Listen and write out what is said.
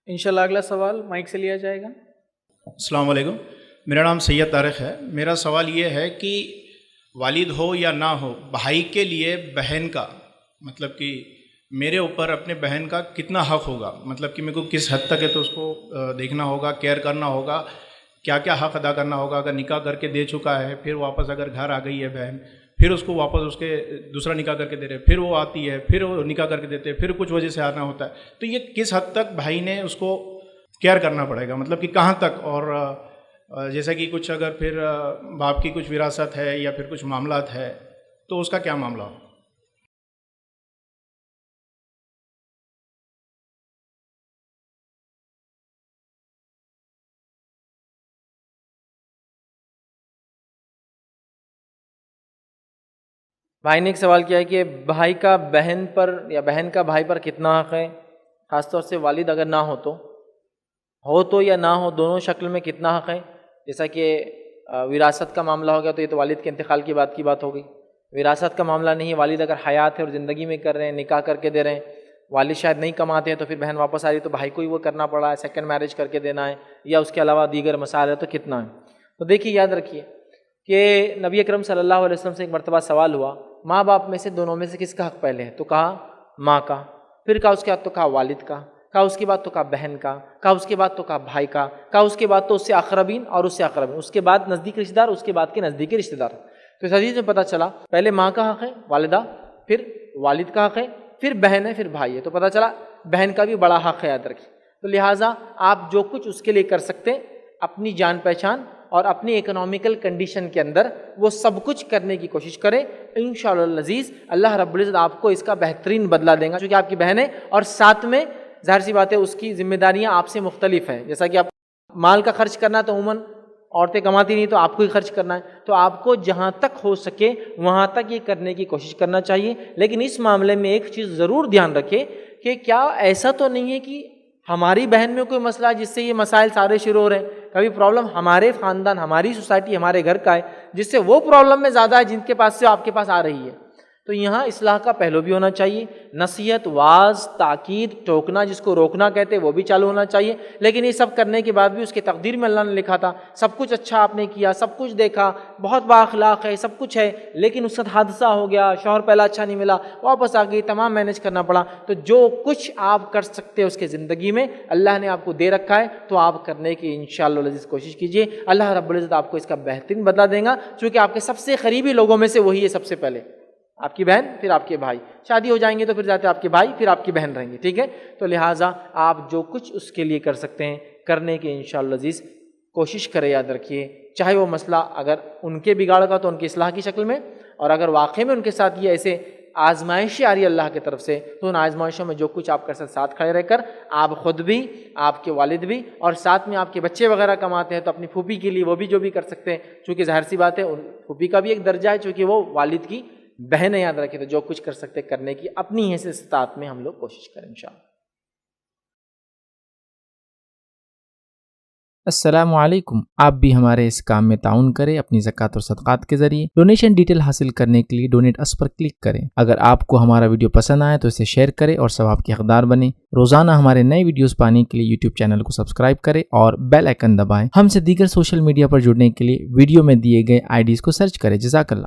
انشاءاللہ اگلا سوال مائک سے لیا جائے گا۔ السلام علیکم، میرا نام سید طارق ہے۔ میرا سوال یہ ہے کہ والد ہو یا نہ ہو، بھائی کے لیے بہن کا مطلب کہ میرے اوپر اپنے بہن کا کتنا حق ہوگا، مطلب کہ میرے کو کس حد تک ہے تو اس کو دیکھنا ہوگا، کیئر کرنا ہوگا، کیا کیا حق ادا کرنا ہوگا۔ اگر نکاح کر کے دے چکا ہے، پھر واپس اگر گھر آ گئی ہے بہن، پھر اس کو واپس اس کے دوسرا نکاح کر کے دے رہے، پھر وہ آتی ہے، پھر وہ نکاح کر کے دیتے ہیں، پھر کچھ وجہ سے آنا ہوتا ہے، تو یہ کس حد تک بھائی نے اس کو کیئر کرنا پڑے گا، مطلب کہ کہاں تک؟ اور جیسا کہ کچھ اگر پھر باپ کی کچھ وراثت ہے یا پھر کچھ معاملات ہے تو اس کا کیا معاملہ ہو؟ بھائی نے ایک سوال کیا ہے کہ بھائی کا بہن پر یا بہن کا بھائی پر کتنا حق ہے، خاص طور سے والد اگر نہ ہو تو یا نہ ہو دونوں شکل میں کتنا حق ہے۔ جیسا کہ وراثت کا معاملہ ہو گیا تو یہ تو والد کے انتقال کی بات ہو گئی۔ وراثت کا معاملہ نہیں، والد اگر حیات ہے اور زندگی میں کر رہے ہیں، نکاح کر کے دے رہے ہیں، والد شاید نہیں کماتے ہیں تو پھر بہن واپس آ رہی ہے تو بھائی کو ہی وہ کرنا پڑا ہے، سیکنڈ میرج کر کے دینا ہے، یا اس کے علاوہ دیگر مسائل ہے تو کتنا ہے۔ تو دیکھیے، یاد رکھیے کہ نبی اکرم صلی اللہ علیہ وسلم سے ایک مرتبہ سوال ہوا، ماں باپ میں سے دونوں میں سے کس کا حق پہلے ہے؟ تو کہا ماں کا، پھر کہا اس کے بعد تو کہا والد کا، کہا اس کے بعد تو کہا بہن کا، کہا اس کے بعد تو کہا بھائی کا، کہا اس کے بعد تو اس سے اقربین اور اس سے اقربین، اس کے بعد نزدیک رشتہ دار، اس کے بعد کے نزدیکی رشتہ دار۔ تو اس حدیث میں پتہ چلا پہلے ماں کا حق ہے والدہ، پھر والد کا حق ہے، پھر بہن ہے، پھر بھائی ہے۔ تو پتہ چلا بہن کا بھی بڑا حق ہے، یاد رکھیے۔ تو لہٰذا آپ جو کچھ اس کے لیے کر سکتے ہیں اپنی جان پہچان اور اپنی اکنامیکل کنڈیشن کے اندر وہ سب کچھ کرنے کی کوشش کریں، انشاءاللہ العزیز اللہ رب العزت آپ کو اس کا بہترین بدلہ دیں گا، چونکہ آپ کی بہن ہے اور ساتھ میں ظاہر سی بات ہے اس کی ذمہ داریاں آپ سے مختلف ہیں۔ جیسا کہ آپ مال کا خرچ کرنا تو عموماً عورتیں کماتی نہیں، تو آپ کو ہی خرچ کرنا ہے، تو آپ کو جہاں تک ہو سکے وہاں تک یہ کرنے کی کوشش کرنا چاہیے۔ لیکن اس معاملے میں ایک چیز ضرور دھیان رکھیں کہ کیا ایسا تو نہیں ہے کہ ہماری بہن میں کوئی مسئلہ ہے جس سے یہ مسائل سارے شروع ہو رہے ہیں؟ کبھی پرابلم ہمارے خاندان، ہماری سوسائٹی، ہمارے گھر کا ہے جس سے وہ پرابلم میں زیادہ ہے جن کے پاس سے آپ کے پاس آ رہی ہے۔ تو یہاں اصلاح کا پہلو بھی ہونا چاہیے، نصیحت، واعظ، تاکید، ٹوکنا جس کو روکنا کہتے ہیں وہ بھی چالو ہونا چاہیے۔ لیکن یہ سب کرنے کے بعد بھی اس کی تقدیر میں اللہ نے لکھا تھا، سب کچھ اچھا آپ نے کیا، سب کچھ دیکھا، بہت بااخلاق ہے، سب کچھ ہے، لیکن اس وقت حادثہ ہو گیا، شوہر پہلا اچھا نہیں ملا، واپس آ گئی، تمام مینج کرنا پڑا۔ تو جو کچھ آپ کر سکتے ہیں اس کے زندگی میں اللہ نے آپ کو دے رکھا ہے تو آپ کرنے کی انشاءاللہ العزیز کوشش کیجیے، اللہ رب العزت آپ کو اس کا بہترین بدلہ دے گا، چونکہ آپ کے سب سے قریبی لوگوں میں سے وہی ہے سب سے پہلے، آپ کی بہن، پھر آپ کے بھائی، شادی ہو جائیں گے تو پھر جاتے آپ کے بھائی، پھر آپ کی بہن رہیں گے، ٹھیک ہے؟ تو لہٰذا آپ جو کچھ اس کے لیے کر سکتے ہیں کرنے کی انشاءاللہ عزیز کوشش کریں، یاد رکھیے، چاہے وہ مسئلہ اگر ان کے بگاڑ کا تو ان کی اصلاح کی شکل میں، اور اگر واقعی میں ان کے ساتھ یہ ایسے آزمائشیں آ رہی ہے اللہ کی طرف سے تو ان آزمائشوں میں جو کچھ آپ کر سکتے ساتھ کھڑے رہ کر، آپ خود بھی، آپ کے والد بھی، اور ساتھ میں آپ کے بچے وغیرہ کماتے ہیں تو اپنی پھوپھی کے لیے وہ بھی جو بھی کر سکتے ہیں، چونکہ ظاہر سی بات ہے پھوپھی کا بھی ایک درجہ ہے چونکہ وہ والد کی بہن ہے، یاد رکھیں۔ تو جو کچھ کر سکتے کرنے کی اپنی حیثیت استطاعت میں ہم لوگ کوشش کریں انشاءاللہ۔ السلام علیکم، آپ بھی ہمارے اس کام میں تعاون کریں اپنی زکوٰۃ اور صدقات کے ذریعے۔ ڈونیشن ڈیٹیل حاصل کرنے کے لیے ڈونیٹ اس پر کلک کریں۔ اگر آپ کو ہمارا ویڈیو پسند آئے تو اسے شیئر کریں اور ثواب کے حقدار بنیں۔ روزانہ ہمارے نئے ویڈیوز پانے کے لیے یوٹیوب چینل کو سبسکرائب کریں اور بیل آئیکن دبائیں۔ ہم سے دیگر سوشل میڈیا پر جڑنے کے لیے ویڈیو میں دیے گئے آئی ڈیز کو سرچ کریں۔ جزاک اللہ۔